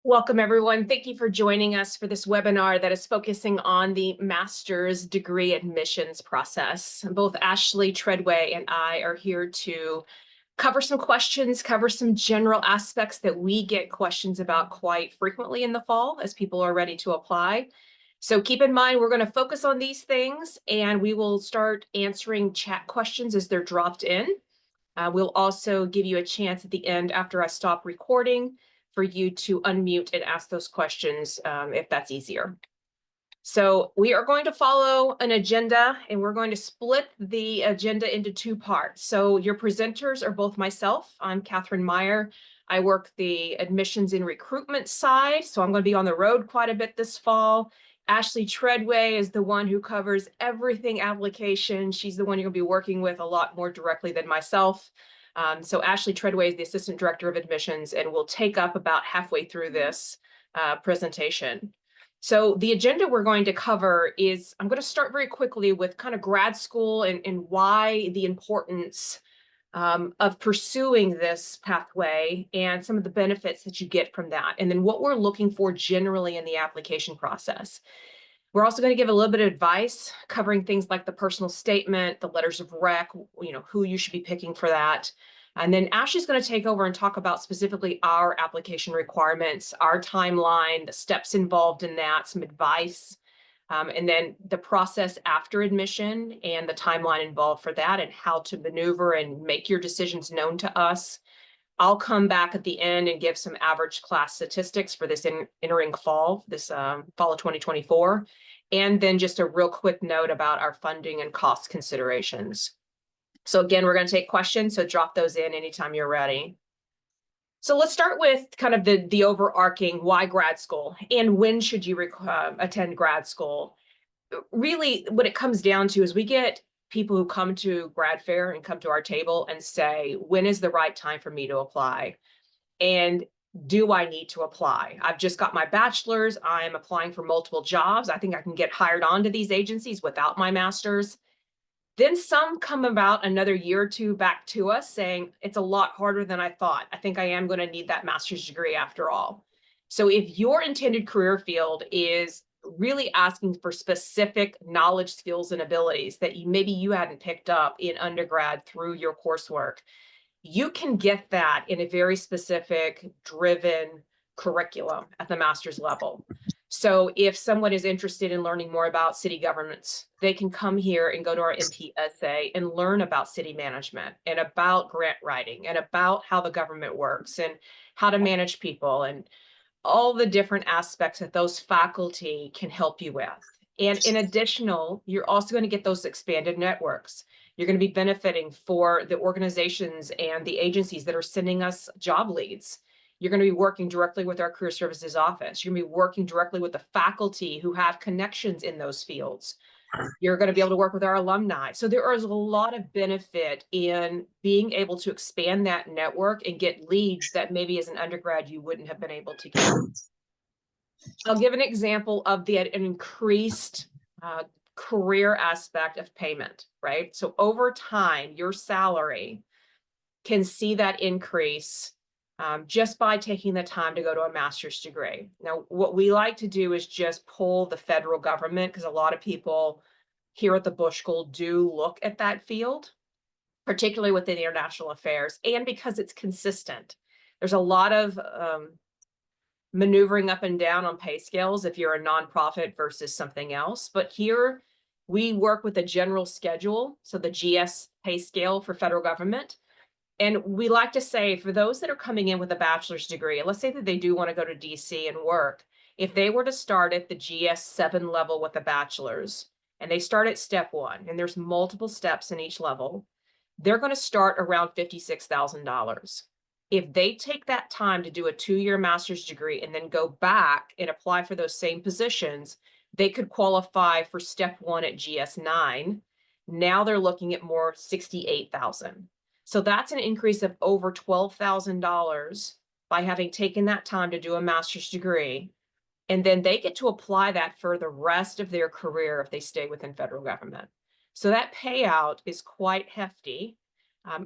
Welcome, everyone. Thank you for joining us for this webinar that is focusing on the master's degree admissions process. Both Ashley Treadway and I are here to cover some questions, cover some general aspects that we get questions about quite frequently in the fall as people are ready to apply. So keep in mind, we're going to focus on these things and we will start answering chat questions as they're dropped in. We'll also give you a chance at the end after I stop recording for you to unmute and ask those questions if that's easier. So we are going to follow an agenda and we're going to split the agenda into two parts. So your presenters are both myself. I'm Catherine Meyer. I work the admissions and recruitment side. So I'm going to be on the road quite a bit this fall. Ashley Treadway is the one who covers everything application. She's the one you're going to be working with a lot more directly than myself. So Ashley Treadway is the Assistant Director of Admissions and will take up about halfway through this presentation. So the agenda we're going to cover is, I'm going to start very quickly with kind of grad school and why the importance of pursuing this pathway and some of the benefits that you get from that. And then what we're looking for generally in the application process. We're also going to give a little bit of advice covering things like the personal statement, the letters of rec, who you should be picking for that. And then Ashley's going to take over and talk about specifically our application requirements, our timeline, the steps involved in that, some advice, and then the process after admission and the timeline involved for that and how to maneuver and make your decisions known to us. I'll come back at the end and give some average class statistics for this entering fall, this fall of 2024. And then just a real quick note about our funding and cost considerations. So again, we're going to take questions, so drop those in anytime you're ready. So let's start with kind of the overarching why grad school and when should you attend grad school. Really, what it comes down to is we get people who come to grad fair and come to our table and say, when is the right time for me to apply? And do I need to apply? I've just got my bachelor's. I'm applying for multiple jobs. I think I can get hired onto these agencies without my master's. Then some come about another year or two back to us saying, it's a lot harder than I thought. I think I am going to need that master's degree after all. So if your intended career field is really asking for specific knowledge, skills, and abilities that maybe you hadn't picked up in undergrad through your coursework, you can get that in a very specific, driven curriculum at the master's level. So if someone is interested in learning more about city governments, they can come here and go to our MTSA and learn about city management and about grant writing and about how the government works and how to manage people and all the different aspects that those faculty can help you with. And in additional, you're also going to get those expanded networks. You're going to be benefiting for the organizations and the agencies that are sending us job leads. You're going to be working directly with our career services office. You're going to be working directly with the faculty who have connections in those fields. You're going to be able to work with our alumni. So there is a lot of benefit in being able to expand that network and get leads that maybe as an undergrad you wouldn't have been able to get. I'll give an example of an increased career aspect of payment, right? So over time, your salary can see that increase just by taking the time to go to a master's degree. Now, what we like to do is just pull the federal government, because a lot of people here at the Bush School do look at that field, particularly within international affairs, and because it's consistent. There's a lot of maneuvering up and down on pay scales if you're a nonprofit versus something else. But here we work with a general schedule, so the GS pay scale for federal government. And we like to say for those that are coming in with a bachelor's degree, let's say that they do want to go to DC and work, if they were to start at the GS7 level with a bachelor's and they start at step 1, and there's multiple steps in each level, they're going to start around $56,000. If they take that time to do a 2-year master's degree and then go back and apply for those same positions, they could qualify for step 1 at GS9. Now they're looking at more 68,000. So that's an increase of over $12,000 by having taken that time to do a master's degree. And then they get to apply that for the rest of their career if they stay within federal government. So that payout is quite hefty.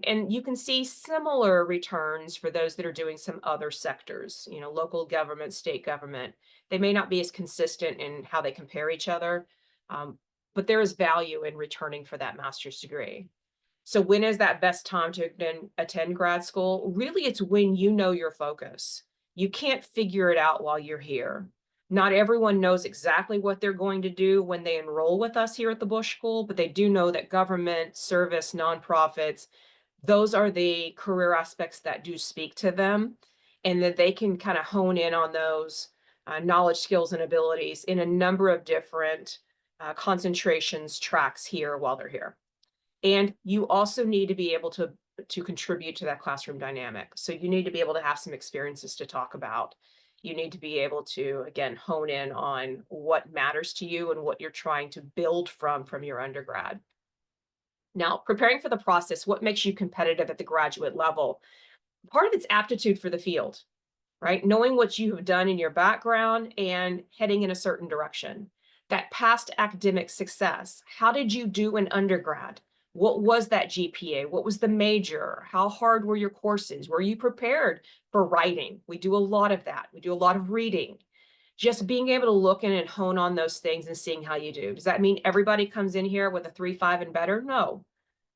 And you can see similar returns for those that are doing some other sectors, local government, state government. They may not be as consistent in how they compare each other, um, but there is value in returning for that master's degree. So when is that best time to attend grad school? Really, it's when you know your focus. You can't figure it out while you're here. Not everyone knows exactly what they're going to do when they enroll with us here at the Bush School, but they do know that government, service, nonprofits, those are the career aspects that do speak to them, and that they can kind of hone in on those knowledge, skills, and abilities in a number of different concentrations tracks here while they're here. And you also need to be able to contribute to that classroom dynamic. So you need to be able to have some experiences to talk about. You need to be able to, again, hone in on what matters to you and what you're trying to build from your undergrad. Now, preparing for the process, what makes you competitive at the graduate level? Part of it's aptitude for the field, right? Knowing what you have done in your background and heading in a certain direction. That past academic success. How did you do in undergrad? What was that GPA? What was the major? How hard were your courses? Were you prepared for writing? We do a lot of that. We do a lot of reading. Just being able to look in and hone on those things and seeing how you do. Does that mean everybody comes in here with a 3.5 and better? No.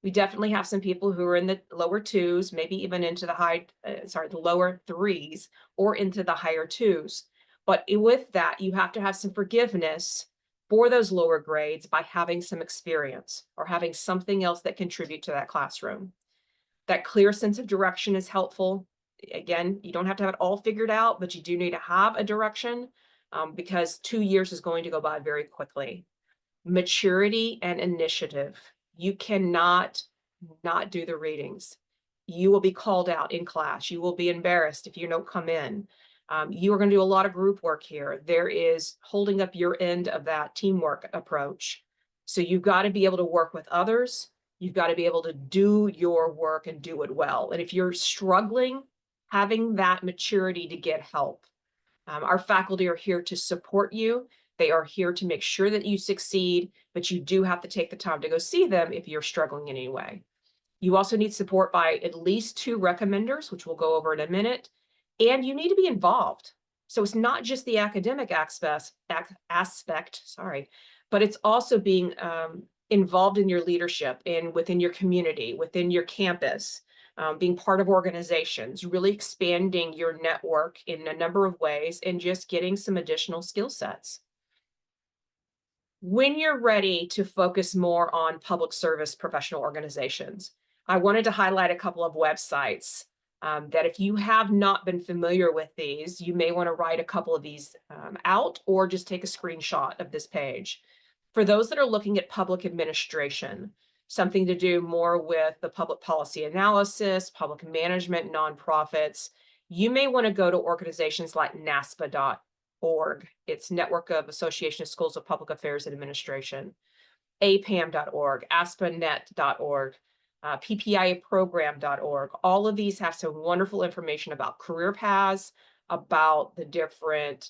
We definitely have some people who are in the lower twos, maybe even into the lower threes or into the higher twos. But with that, you have to have some forgiveness for those lower grades by having some experience or having something else that contribute to that classroom. That clear sense of direction is helpful. Again, you don't have to have it all figured out, but you do need to have a direction because 2 years is going to go by very quickly. Maturity and initiative. You cannot not do the readings. You will be called out in class. You will be embarrassed if you don't come in. You are going to do a lot of group work here. There is holding up your end of that teamwork approach. So you've got to be able to work with others. You've got to be able to do your work and do it well. And if you're struggling, having that maturity to get help. Our faculty are here to support you. They are here to make sure that you succeed, but you do have to take the time to go see them if you're struggling in any way. You also need support by at least 2 recommenders, which we'll go over in a minute, and you need to be involved. So it's not just the academic aspect, but it's also being involved in your leadership and within your community, within your campus, being part of organizations, really expanding your network in a number of ways, and just getting some additional skill sets. When you're ready to focus more on public service professional organizations, I wanted to highlight a couple of websites that if you have not been familiar with these, you may want to write a couple of these out or just take a screenshot of this page. For those that are looking at public administration, something to do more with the public policy analysis, public management, nonprofits, you may want to go to organizations like NASPA.org. It's Network of Association of Schools of Public Affairs and Administration, apam.org, aspanet.org, ppiaprogram.org. All of these have some wonderful information about career paths, about the different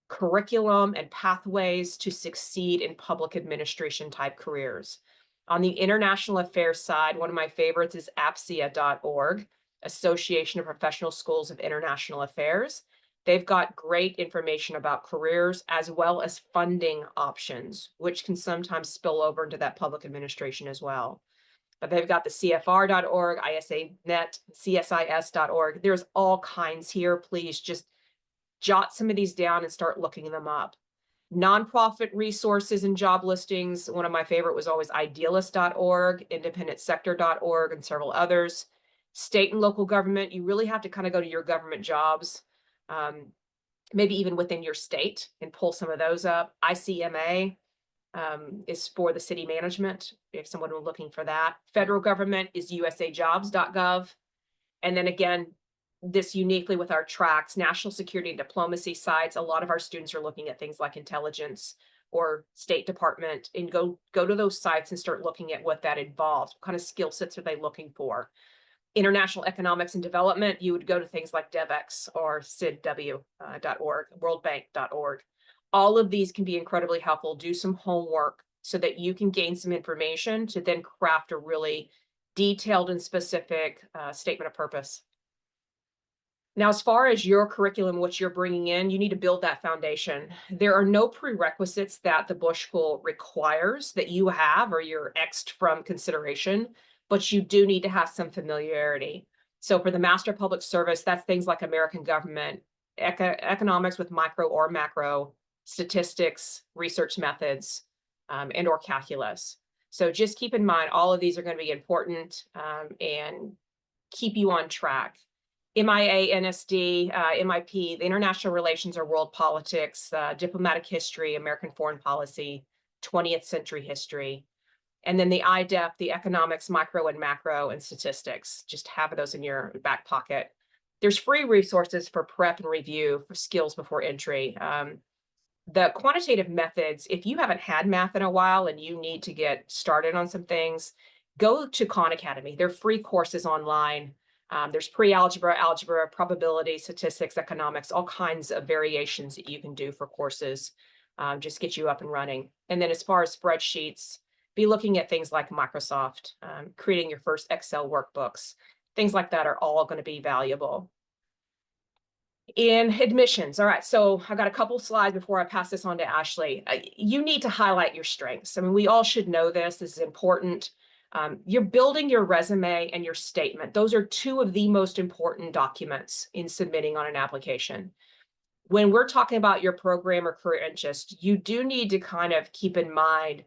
curriculum and pathways to succeed in public administration type careers. On the international affairs side, one of my favorites is APSIA.org, Association of Professional Schools of International Affairs. They've got great information about careers as well as funding options, which can sometimes spill over into that public administration as well. But they've got the CFR.org, ISANet, CSIS.org. There's all kinds here. Please just jot some of these down and start looking them up. Nonprofit resources and job listings. One of my favorite was always idealist.org, independentsector.org, and several others. State and local government, you really have to kind of go to your government jobs, maybe even within your state, and pull some of those up. ICMA is for the city management, if someone were looking for that. Federal government is usajobs.gov. And then again, this uniquely with our tracks, national security and diplomacy sites, a lot of our students are looking at things like intelligence or State Department, and go to those sites and start looking at what that involves. What kind of skill sets are they looking for? International economics and development, you would go to things like DevEx or SIDW.org, worldbank.org. All of these can be incredibly helpful. Do some homework so that you can gain some information to then craft a really detailed and specific statement of purpose. Now, as far as your curriculum, what you're bringing in, you need to build that foundation. There are no prerequisites that the Bush School requires that you have or you're X'd from consideration, but you do need to have some familiarity. So for the Master of Public Service, that's things like American government, economics with micro or macro, statistics, research methods, and or calculus. So just keep in mind, all of these are going to be important and keep you on track. MIA, NSD, MIP, the international relations or world politics, diplomatic history, American foreign policy, 20th century history. And then the IDEP, the economics, micro and macro, and statistics. Just have those in your back pocket. There's free resources for prep and review for skills before entry. The quantitative methods, if you haven't had math in a while and you need to get started on some things, go to Khan Academy. They're free courses online. There's pre-algebra, algebra, probability, statistics, economics, all kinds of variations that you can do for courses. Just get you up and running. And then as far as spreadsheets, be looking at things like Microsoft, creating your first Excel workbooks. Things like that are all going to be valuable. In admissions, all right, so I've got a couple slides before I pass this on to Ashley. You need to highlight your strengths. I mean, we all should know this. This is important. You're building your resume and your statement. Those are two of the most important documents in submitting on an application. When we're talking about your program or career interest, you do need to kind of keep in mind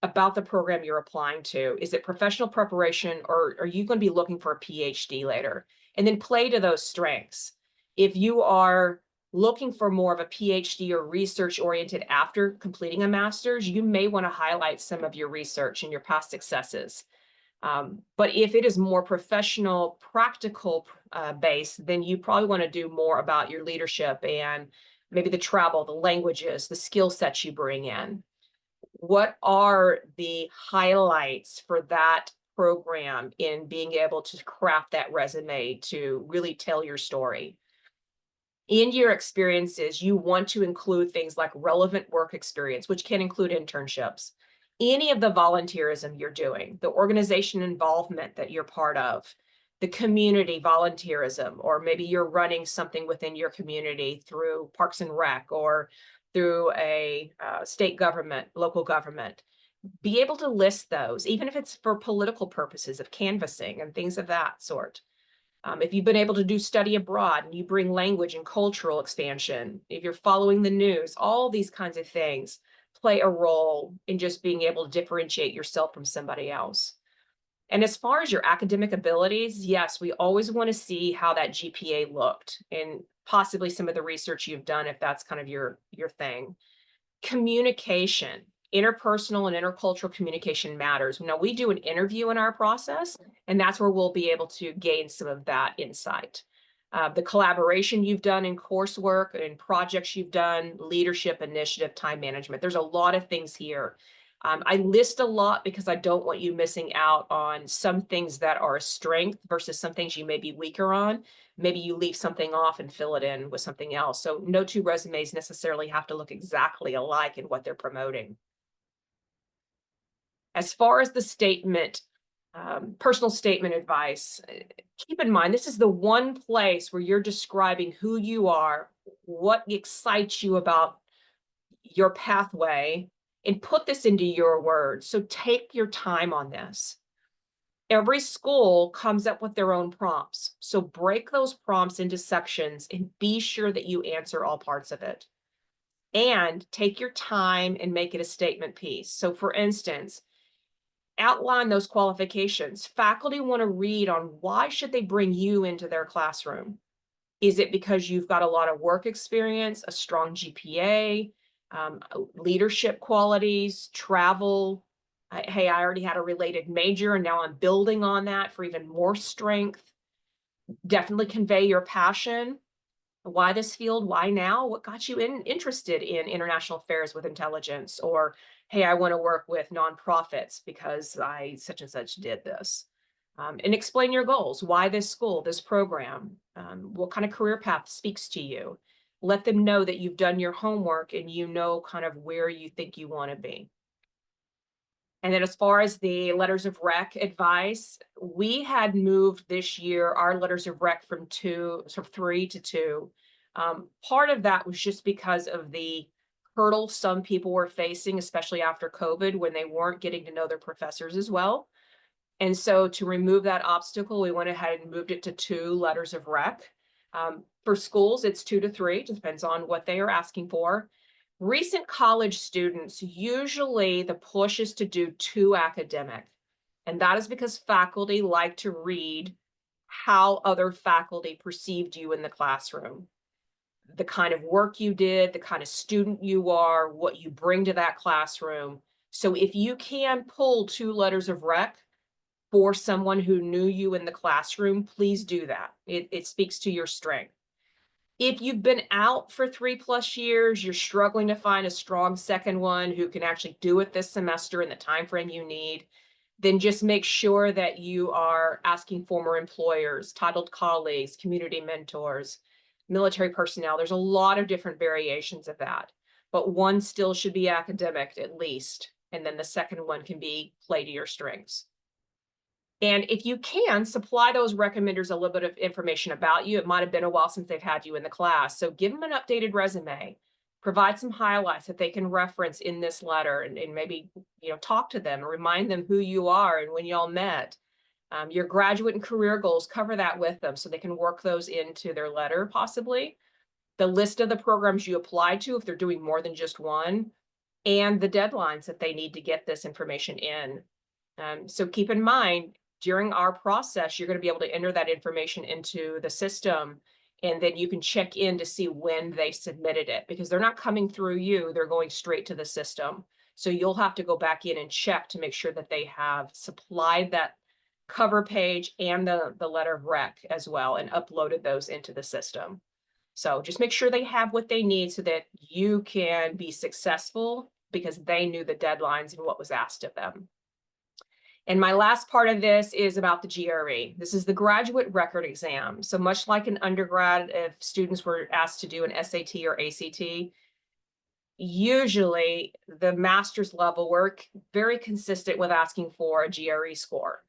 about the program you're applying to. Is it professional preparation, or are you going to be looking for a PhD later? And then play to those strengths. If you are looking for more of a PhD or research oriented after completing a master's, you may want to highlight some of your research and your past successes. But if it is more professional, practical based, then you probably want to do more about your leadership and maybe the travel, the languages, the skill sets you bring in. What are the highlights for that program in being able to craft that resume to really tell your story? In your experiences, you want to include things like relevant work experience, which can include internships, any of the volunteerism you're doing, the organization involvement that you're part of, the community volunteerism, or maybe you're running something within your community through Parks and Rec or through a state government, local government. Be able to list those, even if it's for political purposes of canvassing and things of that sort. If you've been able to do study abroad and you bring language and cultural expansion, if you're following the news, all these kinds of things play a role in just being able to differentiate yourself from somebody else. And as far as your academic abilities, yes, we always want to see how that GPA looked and possibly some of the research you've done if that's kind of your thing. Communication, interpersonal and intercultural communication matters. Now, we do an interview in our process, and that's where we'll be able to gain some of that insight. The collaboration you've done in coursework and projects you've done, leadership, initiative, time management. There's a lot of things here. I list a lot because I don't want you missing out on some things that are a strength versus some things you may be weaker on. Maybe you leave something off and fill it in with something else. So no two resumes necessarily have to look exactly alike in what they're promoting. As far as the statement, personal statement advice, keep in mind, this is the one place where you're describing who you are, what excites you about your pathway, and put this into your words. So take your time on this. Every school comes up with their own prompts. So break those prompts into sections and be sure that you answer all parts of it. And take your time and make it a statement piece. So for instance, outline those qualifications. Faculty want to read on why should they bring you into their classroom. Is it because you've got a lot of work experience, a strong GPA, leadership qualities, travel? Hey, I already had a related major and now I'm building on that for even more strength. Definitely convey your passion. Why this field? Why now? What got you interested in international affairs with intelligence? Or, hey, I want to work with nonprofits because I such and such did this. And explain your goals. Why this school, this program? What kind of career path speaks to you? Let them know that you've done your homework and you know kind of where you think you want to be. And then as far as the letters of rec advice, we had moved this year our letters of rec from three to two. Part of that was just because of the hurdle some people were facing, especially after COVID, when they weren't getting to know their professors as well. And so to remove that obstacle, we went ahead and moved it to two letters of rec. For schools, it's 2 to 3, depends on what they are asking for. Recent college students, usually the push is to do 2 academic. And that is because faculty like to read how other faculty perceived you in the classroom, the kind of work you did, the kind of student you are, what you bring to that classroom. So if you can pull 2 letters of rec for someone who knew you in the classroom, please do that. It speaks to your strength. If you've been out for 3+ years, you're struggling to find a strong second one who can actually do it this semester in the time frame you need, then just make sure that you are asking former employers, titled colleagues, community mentors, military personnel. There's a lot of different variations of that, but one still should be academic at least, and then the second one can be play to your strengths. And if you can, supply those recommenders a little bit of information about you. It might have been a while since they've had you in the class. So give them an updated resume, provide some highlights that they can reference in this letter, and maybe, talk to them and remind them who you are and when y'all met. Your graduate and career goals, cover that with them so they can work those into their letter possibly. The list of the programs you applied to, if they're doing more than just one, and the deadlines that they need to get this information in. So keep in mind, during our process, you're going to be able to enter that information into the system, and then you can check in to see when they submitted it, because they're not coming through you, they're going straight to the system. So you'll have to go back in and check to make sure that they have supplied that cover page and the letter of rec as well and uploaded those into the system. So just make sure they have what they need so that you can be successful because they knew the deadlines and what was asked of them. And my last part of this is about the GRE. This is the graduate record exam. So much like an undergrad, if students were asked to do an SAT or ACT, usually the master's level work very consistent with asking for a GRE score.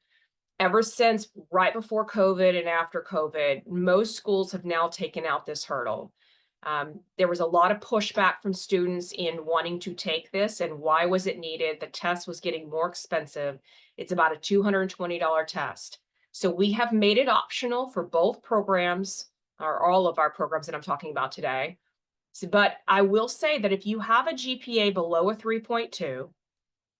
Ever since right before COVID and after COVID, most schools have now taken out this hurdle. There was a lot of pushback from students in wanting to take this, and why was it needed? The test was getting more expensive. It's about a $220 test. So we have made it optional for both programs, or all of our programs that I'm talking about today. But I will say that if you have a GPA below a 3.2,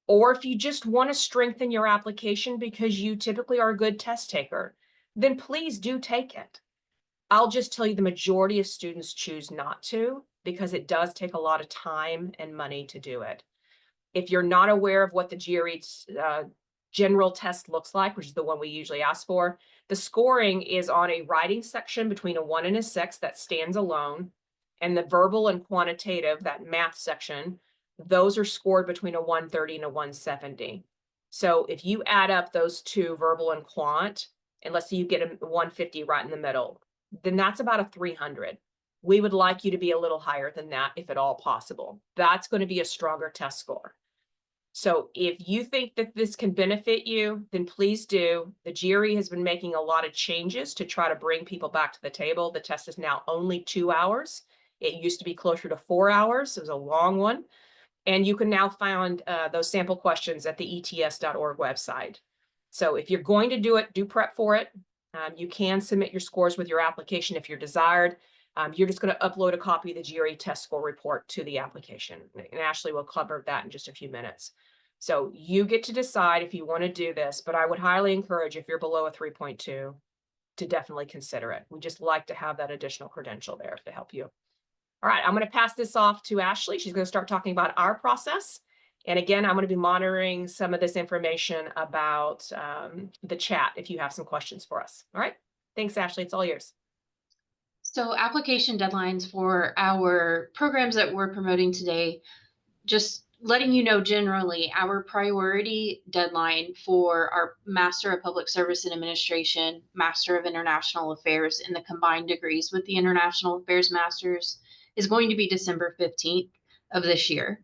or if you just want to strengthen your application because you typically are a good test taker, then please do take it. I'll just tell you the majority of students choose not to because it does take a lot of time and money to do it. If you're not aware of what the GRE general test looks like, which is the one we usually ask for, the scoring is on a writing section between a 1 and a 6 that stands alone, and the verbal and quantitative, that math section, those are scored between a 130 and a 170. So if you add up those two, verbal and quant, and let's say you get a 150 right in the middle, then that's about a 300. We would like you to be a little higher than that if at all possible. That's going to be a stronger test score. So if you think that this can benefit you, then please do. The GRE has been making a lot of changes to try to bring people back to the table. The test is now only 2 hours. It used to be closer to 4 hours. It was a long one. And you can now find those sample questions at the ets.org website. So if you're going to do it, do prep for it. You can submit your scores with your application if you're desired. You're just going to upload a copy of the GRE test score report to the application. And Ashley will cover that in just a few minutes. So you get to decide if you want to do this, but I would highly encourage, if you're below a 3.2, to definitely consider it. We just like to have that additional credential there to help you. All right, I'm going to pass this off to Ashley. She's going to start talking about our process. And again, I'm going to be monitoring some of this information about the chat if you have some questions for us. All right, thanks, Ashley. It's all yours. So application deadlines for our programs that we're promoting today, just letting you know generally, our priority deadline for our Master of Public Service and Administration, Master of International Affairs, and the combined degrees with the International Affairs Masters is going to be December 15th of this year.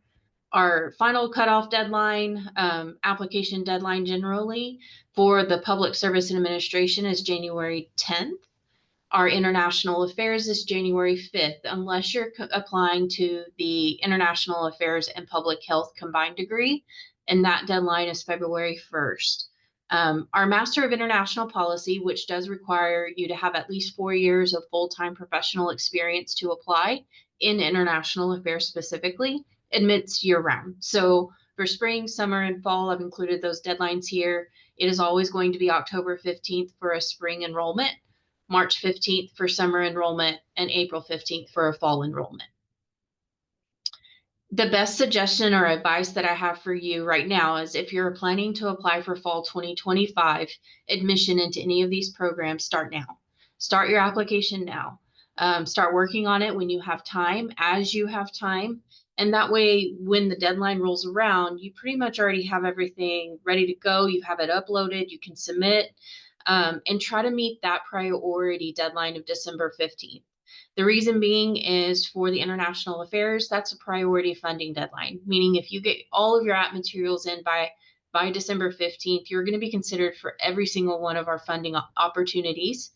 Our final cutoff deadline, application deadline generally for the Public Service and Administration is January 10th. Our international affairs is January 5th, unless you're applying to the international affairs and public health combined degree, and that deadline is February 1st. Our Master of International Policy, which does require you to have at least 4 years of full-time professional experience to apply in international affairs specifically, admits year-round. So for spring, summer, and fall, I've included those deadlines here. It is always going to be October 15th for a spring enrollment, March 15th for summer enrollment, and April 15th for a fall enrollment. The best suggestion or advice that I have for you right now is if you're planning to apply for fall 2025 admission into any of these programs, start now. Start your application now. Start working on it when you have time, as you have time. And that way, when the deadline rolls around, you pretty much already have everything ready to go. You have it uploaded, you can submit, and try to meet that priority deadline of December 15th. The reason being is for the international affairs, that's a priority funding deadline, meaning if you get all of your app materials in by December 15th, you're going to be considered for every single one of our funding opportunities.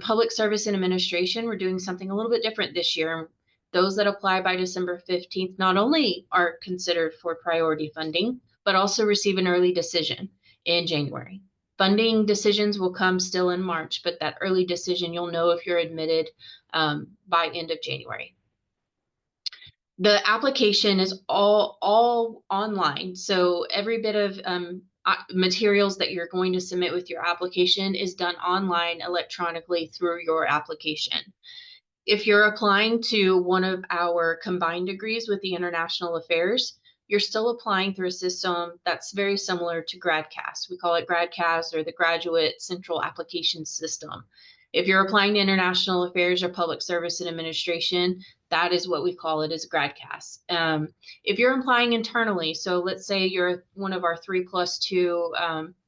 Public Service and Administration, we're doing something a little bit different this year. Those that apply by December 15th not only are considered for priority funding, but also receive an early decision in January. Funding decisions will come still in March, but that early decision, you'll know if you're admitted by end of January. The application is all online. So every bit of materials that you're going to submit with your application is done online electronically through your application. If you're applying to one of our combined degrees with the international affairs, you're still applying through a system that's very similar to GradCast. We call it GradCast, or the Graduate Central Application System. If you're applying to international affairs or public service and administration, that is what we call it, as GradCast. If you're applying internally, so let's say you're one of our 3+2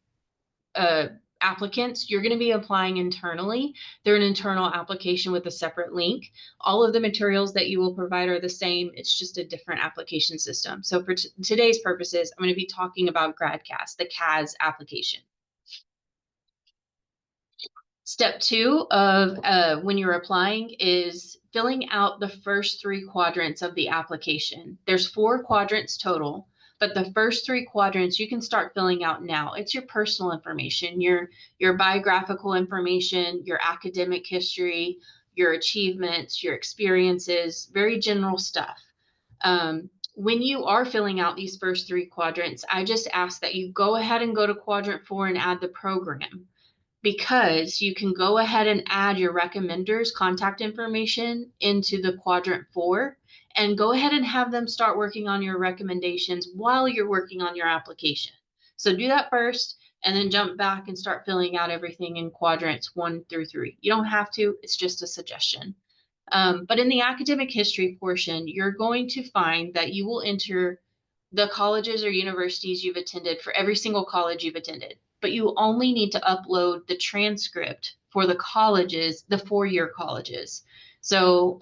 applicants, you're going to be applying internally. They're an internal application with a separate link. All of the materials that you will provide are the same. It's just a different application system. So for today's purposes, I'm going to be talking about GradCast, the CAS application. Step 2 of when you're applying is filling out the first 3 quadrants of the application. There's 4 quadrants total, but the first 3 quadrants you can start filling out now. It's your personal information, your biographical information, your academic history, your achievements, your experiences, very general stuff. When you are filling out these first 3 quadrants, I just ask that you go ahead and go to quadrant 4 and add the program, because you can go ahead and add your recommenders' contact information into the quadrant 4 and go ahead and have them start working on your recommendations while you're working on your application. So do that first and then jump back and start filling out everything in quadrants 1 through 3. You don't have to, it's just a suggestion. But in the academic history portion, you're going to find that you will enter the colleges or universities you've attended for every single college you've attended, but you only need to upload the transcript for the colleges, the 4-year colleges. So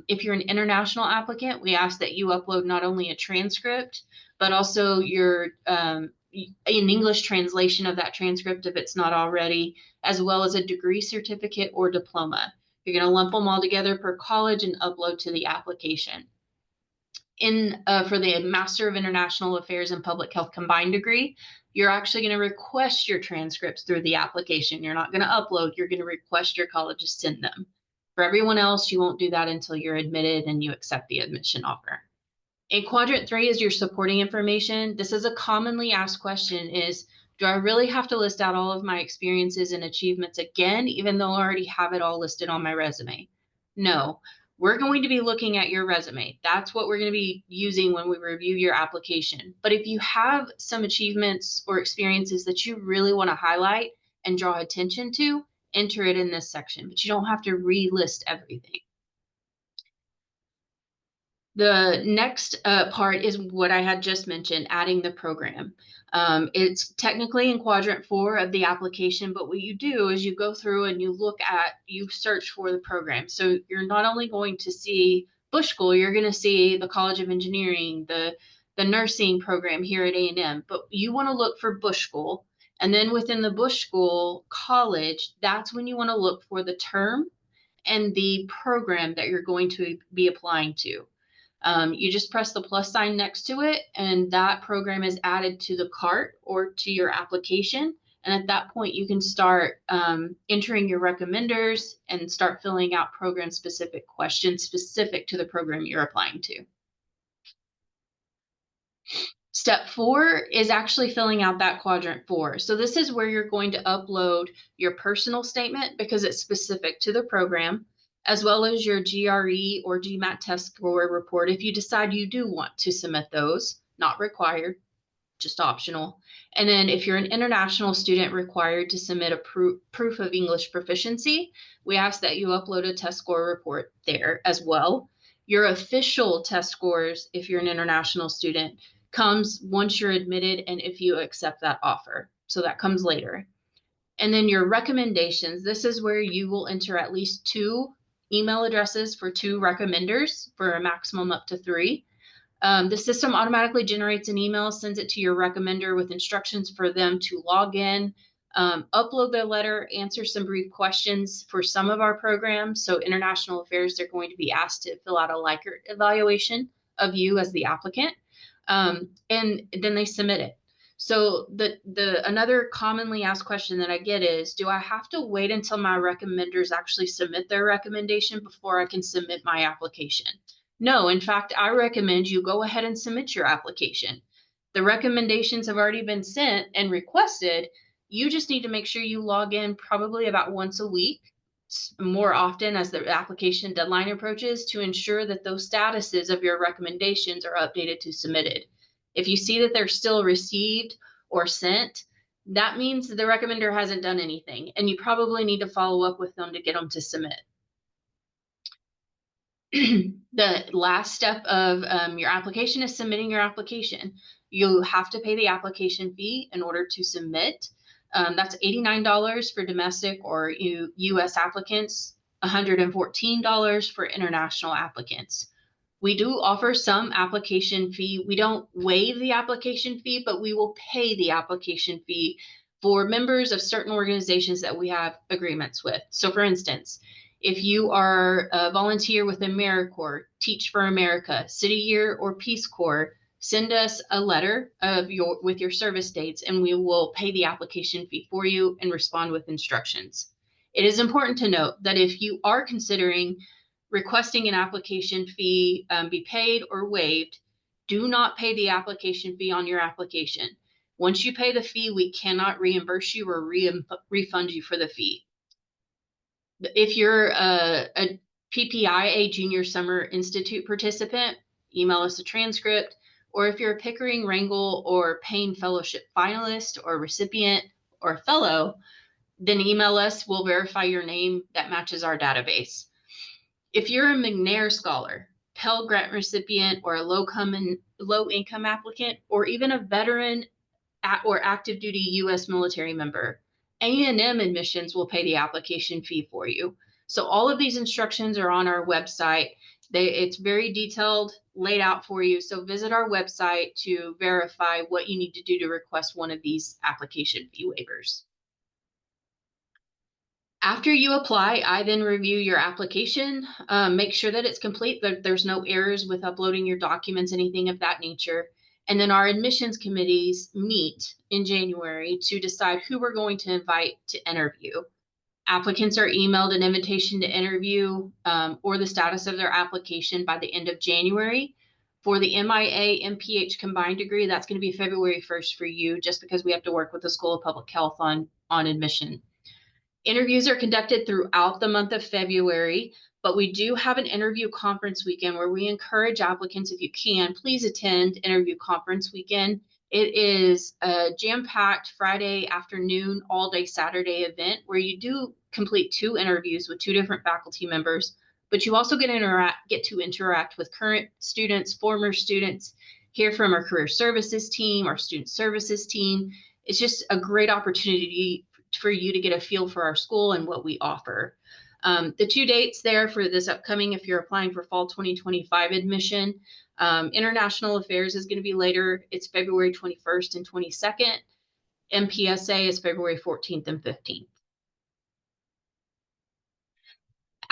if you're an international applicant, we ask that you upload not only a transcript, but also your an English translation of that transcript if it's not already, as well as a degree certificate or diploma. You're going to lump them all together per college and upload to the application. For the Master of International Affairs and Public Health combined degree, you're actually going to request your transcripts through the application. You're not going to upload, you're going to request your college to send them. For everyone else, you won't do that until you're admitted and you accept the admission offer. In quadrant 3 is your supporting information. This is a commonly asked question is, do I really have to list out all of my experiences and achievements again, even though I already have it all listed on my resume? No. We're going to be looking at your resume. That's what we're going to be using when we review your application. But if you have some achievements or experiences that you really want to highlight and draw attention to, enter it in this section, but you don't have to relist everything. The next part is what I had just mentioned, adding the program. It's technically in quadrant 4 of the application, but what you do is you go through and you search for the program. So you're not only going to see Bush School, you're going to see the College of Engineering, the the nursing program here at A&M, but you want to look for Bush School. And then within the Bush School college, that's when you want to look for the term and the program that you're going to be applying to. You just press the plus sign next to it, and that program is added to the cart or to your application. And at that point, you can start entering your recommenders and start filling out program-specific questions specific to the program you're applying to. Step 4 is actually filling out that quadrant 4. So this is where you're going to upload your personal statement because it's specific to the program, as well as your GRE or GMAT test score report if you decide you do want to submit those. Not required, just optional. And then if you're an international student required to submit a proof of English proficiency, we ask that you upload a test score report there as well. Your official test scores, if you're an international student, comes once you're admitted and if you accept that offer. So that comes later. And then your recommendations, this is where you will enter at least 2 email addresses for 2 recommenders for a maximum up to 3. The system automatically generates an email, sends it to your recommender with instructions for them to log in, upload their letter, answer some brief questions for some of our programs. So international affairs, they're going to be asked to fill out a Likert evaluation of you as the applicant. And then they submit it. So another commonly asked question that I get is, do I have to wait until my recommenders actually submit their recommendation before I can submit my application? No, in fact, I recommend you go ahead and submit your application. The recommendations have already been sent and requested. You just need to make sure you log in probably about once a week, more often as the application deadline approaches, to ensure that those statuses of your recommendations are updated to submitted. If you see that they're still received or sent, that means the recommender hasn't done anything, and you probably need to follow up with them to get them to submit. The last step of your application is submitting your application. You have to pay the application fee in order to submit. That's $89 for domestic or U.S. applicants, $114 for international applicants. We do offer some application fee. We don't waive the application fee, but we will pay the application fee for members of certain organizations that we have agreements with. So for instance, if you are a volunteer with AmeriCorps, Teach for America, City Year, or Peace Corps, send us a letter with your service dates, and we will pay the application fee for you and respond with instructions. It is important to note that if you are considering requesting an application fee be paid or waived, do not pay the application fee on your application. Once you pay the fee, we cannot reimburse you or refund you for the fee. If you're a PPIA Junior Summer Institute participant, email us a transcript. Or if you're a Pickering, Wrangell, or Payne Fellowship finalist or recipient or fellow, then email us. We'll verify your name that matches our database. If you're a McNair Scholar, Pell Grant recipient, or a low-income applicant, or even a veteran or active duty U.S. military member, A&M admissions will pay the application fee for you. So all of these instructions are on our website. It's very detailed, laid out for you. So visit our website to verify what you need to do to request one of these application fee waivers. After you apply, I then review your application, make sure that it's complete, that there's no errors with uploading your documents, anything of that nature. And then our admissions committees meet in January to decide who we're going to invite to interview. Applicants are emailed an invitation to interview or the status of their application by the end of January. For the MIA MPH combined degree, that's going to be February 1st for you, just because we have to work with the School of Public Health on admission. Interviews are conducted throughout the month of February, but we do have an interview conference weekend where we encourage applicants, if you can, please attend interview conference weekend. It is a jam-packed Friday afternoon, all-day Saturday event where you do complete 2 interviews with 2 different faculty members, but you also get to interact with current students, former students, hear from our career services team, our student services team. It's just a great opportunity for you to get a feel for our school and what we offer. The 2 dates there for this upcoming, if you're applying for fall 2025 admission, International Affairs is going to be later. It's February 21st and 22nd. MPSA is February 14th and 15th.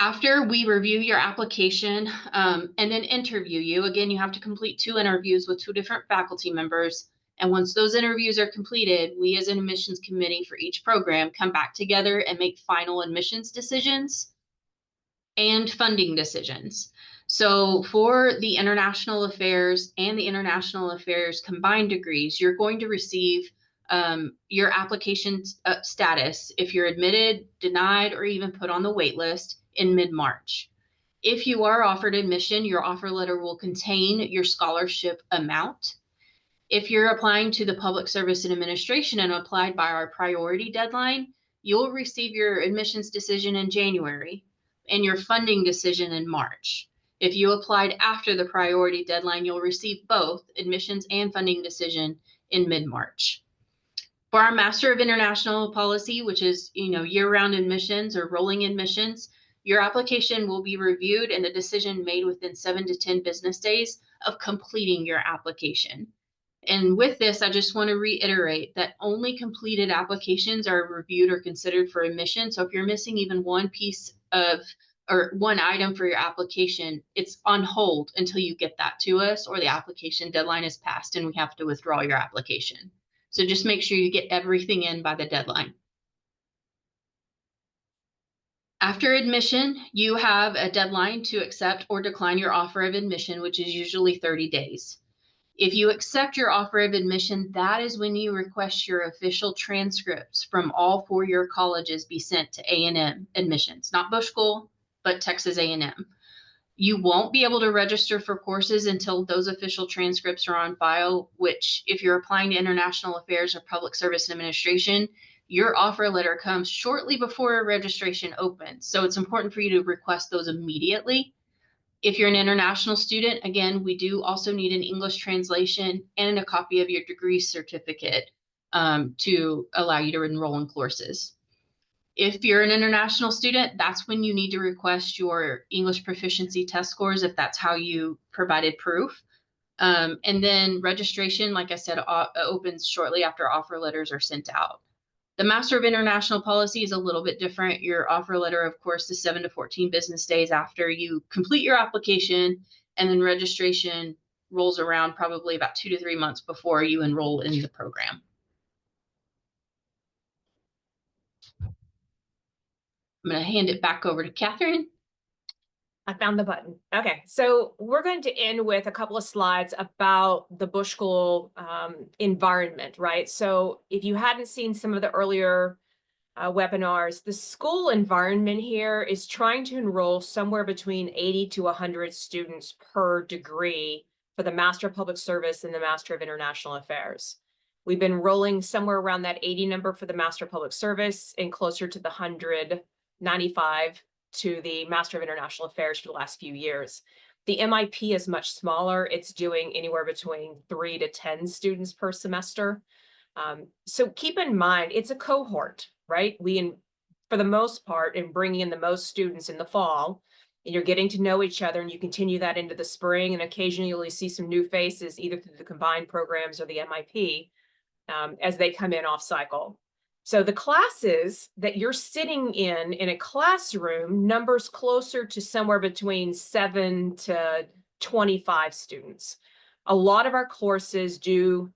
After we review your application and then interview you, again, you have to complete 2 interviews with 2 different faculty members. And once those interviews are completed, we as an admissions committee for each program come back together and make final admissions decisions and funding decisions. So for the International Affairs and the International Affairs combined degrees, you're going to receive your application status if you're admitted, denied, or even put on the wait list in mid-March. If you are offered admission, your offer letter will contain your scholarship amount. If you're applying to the Public Service and Administration and applied by our priority deadline, you'll receive your admissions decision in January and your funding decision in March. If you applied after the priority deadline, you'll receive both admissions and funding decision in mid-March. For our Master of International Policy, which is, year-round admissions or rolling admissions, your application will be reviewed and a decision made within 7 to 10 business days of completing your application. And with this, I just want to reiterate that only completed applications are reviewed or considered for admission. So if you're missing even one piece of or one item for your application, it's on hold until you get that to us or the application deadline is passed and we have to withdraw your application. So just make sure you get everything in by the deadline. After admission, you have a deadline to accept or decline your offer of admission, which is usually 30 days. If you accept your offer of admission, that is when you request your official transcripts from all 4 year colleges be sent to A&M admissions, not Bush School, but Texas A&M. You won't be able to register for courses until those official transcripts are on file, which if you're applying to International Affairs or Public Service Administration, your offer letter comes shortly before registration opens. So it's important for you to request those immediately. If you're an international student, again, we do also need an English translation and a copy of your degree certificate to allow you to enroll in courses. If you're an international student, that's when you need to request your English proficiency test scores if that's how you provided proof. And then registration, like I said, opens shortly after offer letters are sent out. The Master of International Policy is a little bit different. Your offer letter, of course, is 7 to 14 business days after you complete your application, and then registration rolls around probably about 2 to 3 months before you enroll in the program. I'm going to hand it back over to Catherine. I found the button. Okay, so we're going to end with a couple of slides about the Bush School environment, right? So if you hadn't seen some of the earlier webinars, the school environment here is trying to enroll somewhere between 80 to 100 students per degree for the Master of Public Service and the Master of International Affairs. We've been rolling somewhere around that 80 number for the Master of Public Service and closer to the 195 to the Master of International Affairs for the last few years. The MIP is much smaller. It's doing anywhere between 3 to 10 students per semester. So keep in mind, it's a cohort, right? For the most part, in bringing in the most students in the fall, and you're getting to know each other, and you continue that into the spring, and occasionally you'll see some new faces, either through the combined programs or the MIP, as they come in off cycle. So the classes that you're sitting in a classroom numbers closer to somewhere between 7 to 25 students. A lot of our courses do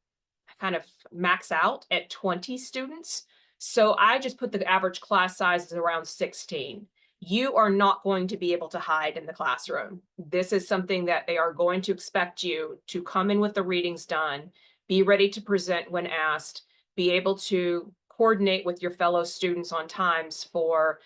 kind of max out at 20 students. So I just put the average class size as around 16. You are not going to be able to hide in the classroom. This is something that they are going to expect you to come in with the readings done, be ready to present when asked, be able to coordinate with your fellow students on times for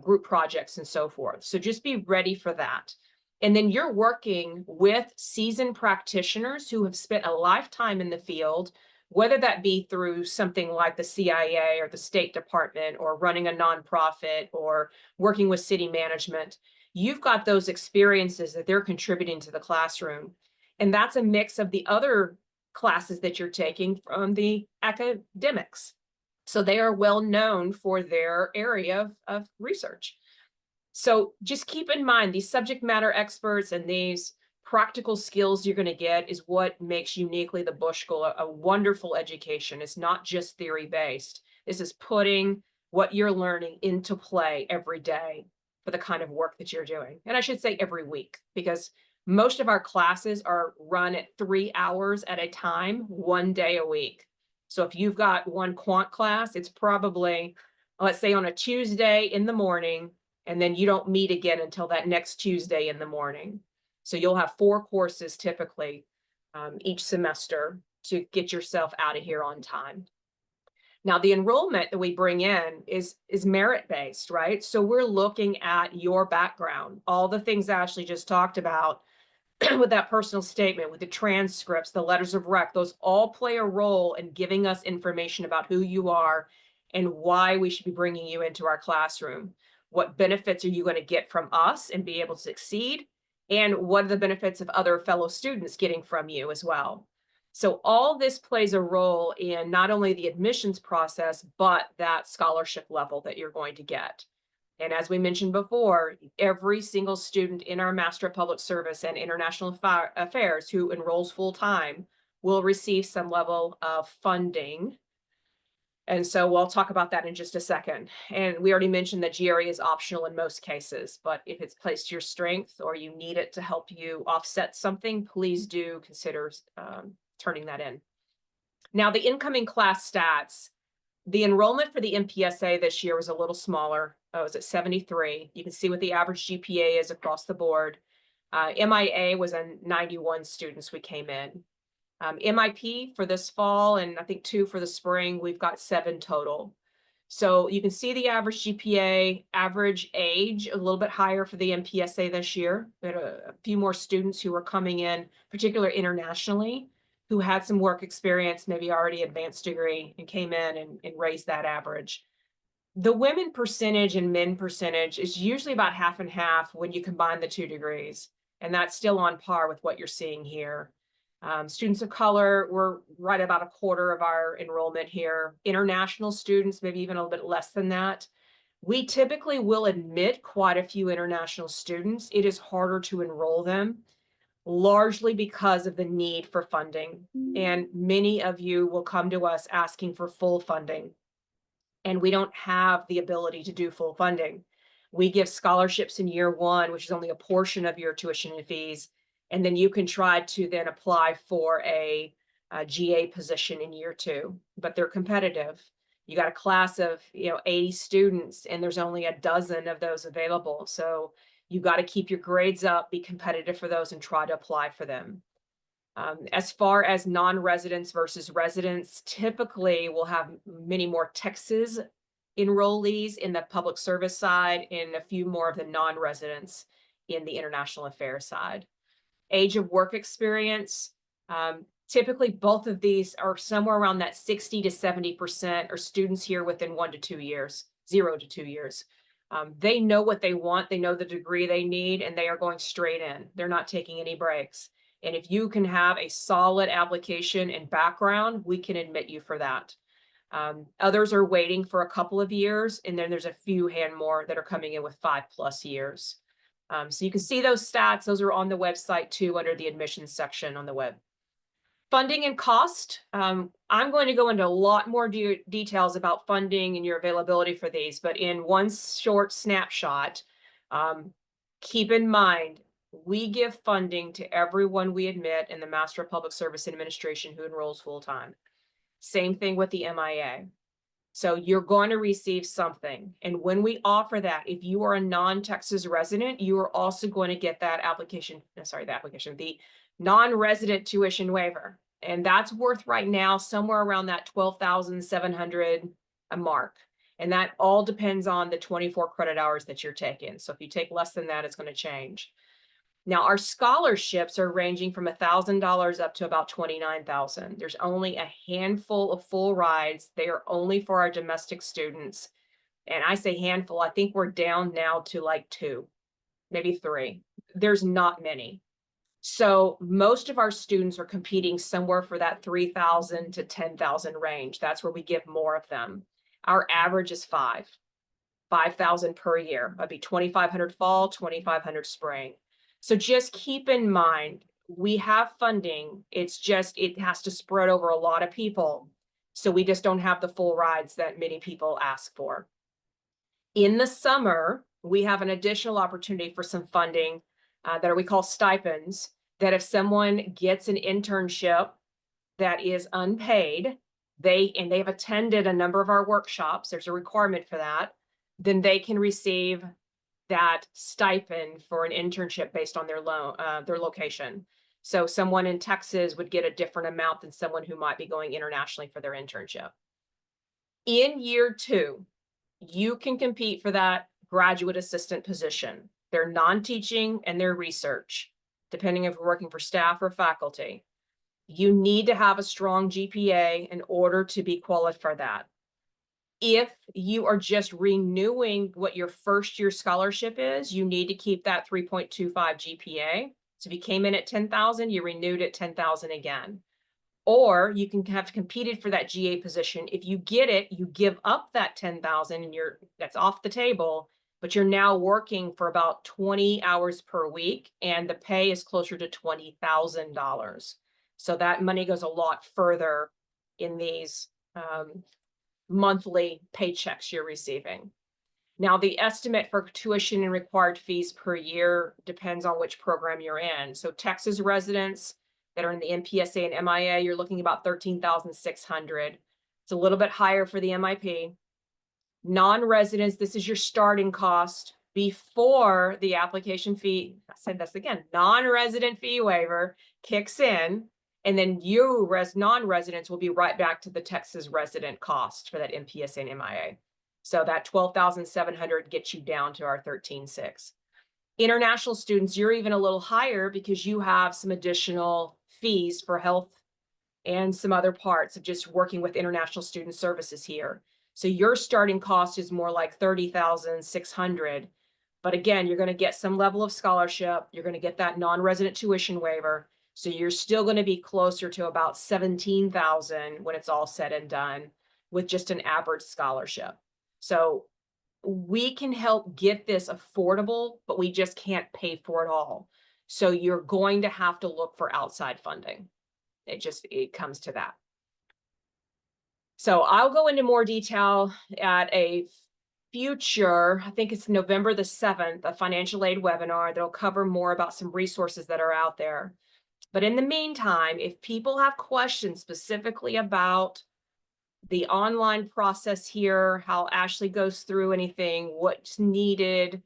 group projects and so forth. So just be ready for that. And then you're working with seasoned practitioners who have spent a lifetime in the field, whether that be through something like the CIA or the State Department or running a nonprofit or working with city management. You've got those experiences that they're contributing to the classroom. And that's a mix of the other classes that you're taking from the academics. So they are well known for their area of research. So just keep in mind these subject matter experts and these practical skills you're going to get is what makes uniquely the Bush School a wonderful education. It's not just theory based. This is putting what you're learning into play every day for the kind of work that you're doing. And I should say every week, because most of our classes are run at 3 hours at a time, 1 day a week. So if you've got one quant class, it's probably, let's say, on a Tuesday in the morning, and then you don't meet again until that next Tuesday in the morning. So you'll have 4 courses typically each semester to get yourself out of here on time. Now, the enrollment that we bring in is merit-based, right? So we're looking at your background, all the things Ashley just talked about with that personal statement, with the transcripts, the letters of rec, those all play a role in giving us information about who you are and why we should be bringing you into our classroom. What benefits are you going to get from us and be able to succeed? And what are the benefits of other fellow students getting from you as well? So all this plays a role in not only the admissions process, but that scholarship level that you're going to get. And as we mentioned before, every single student in our Master of Public Service and International Affairs who enrolls full-time will receive some level of funding. And so we'll talk about that in just a second. And we already mentioned that GRE is optional in most cases, but if it's placed to your strength or you need it to help you offset something, please do consider turning that in. Now, the incoming class stats. The enrollment for the MPSA this year was a little smaller. It was at 73. You can see what the average GPA is across the board. MIA was a 91 students we came in. MIP for this fall, and I think 2 for the spring, we've got 7 total. So you can see the average GPA, average age, a little bit higher for the MPSA this year. We had a few more students who were coming in, particularly internationally, who had some work experience, maybe already advanced degree, and came in and raised that average. The women percentage and men percentage is usually about half and half when you combine the 2 degrees, and that's still on par with what you're seeing here. Students of color, we're right about a quarter of our enrollment here. International students, maybe even a little bit less than that. We typically will admit quite a few international students. It is harder to enroll them, largely because of the need for funding. And many of you will come to us asking for full funding, and we don't have the ability to do full funding. We give scholarships in year 1, which is only a portion of your tuition and fees, and then you can try to then apply for a GA position in year 2, but they're competitive. You got a class of 80 students, and there's only a dozen of those available. So you got to keep your grades up, be competitive for those, and try to apply for them. As far as non-residents versus residents, typically we'll have many more Texas enrollees in the public service side and a few more of the non-residents in the international affairs side. Age of work experience, typically both of these are somewhere around that 60 to 70% are students here within 1 to 2 years, 0 to 2 years. They know what they want, they know the degree they need, and they are going straight in. They're not taking any breaks. And if you can have a solid application and background, we can admit you for that. Others are waiting for a couple of years, and then there's a few more that are coming in with 5+ years. So you can see those stats. Those are on the website too, under the admissions section on the web. Funding and cost. I'm going to go into a lot more details about funding and your availability for these, but in one short snapshot, keep in mind, we give funding to everyone we admit in the Master of Public Service Administration who enrolls full-time. Same thing with the MIA. So you're going to receive something. And when we offer that, if you are a non-Texas resident, you are also going to get that the non-resident tuition waiver. And that's worth right now somewhere around that 12,700 a mark. And that all depends on the 24 credit hours that you're taking. So if you take less than that, it's going to change. Now, our scholarships are ranging from $1,000 up to about $29,000. There's only a handful of full rides. They are only for our domestic students. And I say handful, I think we're down now to like 2, maybe 3. There's not many. So most of our students are competing somewhere for that 3,000 to 10,000 range. That's where we give more of them. Our average is 5. 5,000 per year. That'd be 2,500 fall, 2,500 spring. So just keep in mind, we have funding. It's just, it has to spread over a lot of people. So we just don't have the full rides that many people ask for. In the summer, we have an additional opportunity for some funding that we call stipends, that if someone gets an internship that is unpaid, they have attended a number of our workshops, there's a requirement for that, then they can receive that stipend for an internship based on their location. So someone in Texas would get a different amount than someone who might be going internationally for their internship. In year 2, you can compete for that graduate assistant position. They're non-teaching and they're research, depending if you're working for staff or faculty. You need to have a strong GPA in order to be qualified for that. If you are just renewing what your first year scholarship is, you need to keep that 3.25 GPA. So if you came in at 10,000, you renewed at 10,000 again. Or you can have competed for that GA position. If you get it, you give up that 10,000 and that's off the table, but you're now working for about 20 hours per week and the pay is closer to $20,000. So that money goes a lot further in these monthly paychecks you're receiving. Now, the estimate for tuition and required fees per year depends on which program you're in. So Texas residents that are in the MPSA and MIA, you're looking about $13,600. It's a little bit higher for the MIP. Non-residents, this is your starting cost before the application fee. I said this again, non-resident fee waiver kicks in, and then you non-residents will be right back to the Texas resident cost for that MPSA and MIA. So that 12,700 gets you down to our 13,600. International students, you're even a little higher because you have some additional fees for health and some other parts of just working with international student services here. So your starting cost is more like 30,600. But again, you're going to get some level of scholarship. You're going to get that non-resident tuition waiver. So you're still going to be closer to about 17,000 when it's all said and done with just an average scholarship. So we can help get this affordable, but we just can't pay for it all. So you're going to have to look for outside funding. It comes to that. So I'll go into more detail at a future, I think it's November the 7th, a financial aid webinar that'll cover more about some resources that are out there. But in the meantime, if people have questions specifically about the online process here, how Ashley goes through anything, what's needed,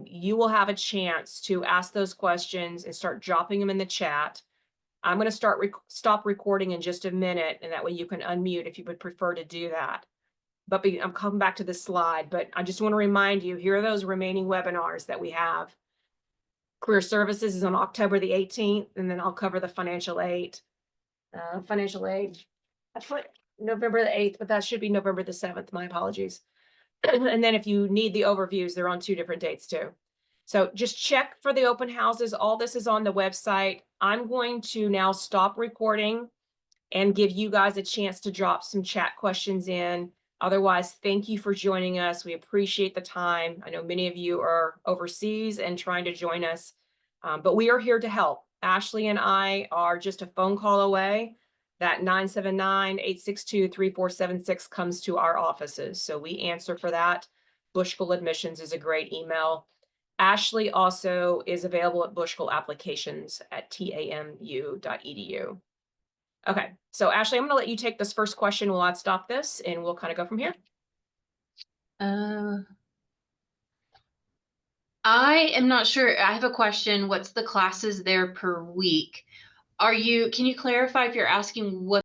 you will have a chance to ask those questions and start dropping them in the chat. I'm going to stop recording in just a minute, and that way you can unmute if you would prefer to do that. But I'm coming back to this slide, but I just want to remind you, here are those remaining webinars that we have. Career Services is on October the 18th, and then I'll cover the financial aid. I put November the 8th, but that should be November the 7th. My apologies. And then if you need the overviews, they're on 2 different dates too. So just check for the open houses. All this is on the website. I'm going to now stop recording and give you guys a chance to drop some chat questions in. Otherwise, thank you for joining us. We appreciate the time. I know many of you are overseas and trying to join us, but we are here to help. Ashley and I are just a phone call away. That 979-862-3476 comes to our offices. So we answer for that. Bushkill Admissions is a great email. Ashley also is available at bushkillapplications@tamu.edu. Okay, so Ashley, I'm going to let you take this first question while I stop this, and we'll kind of go from here. I am not sure. I have a question. What's the classes there per week? Can you clarify if you're asking what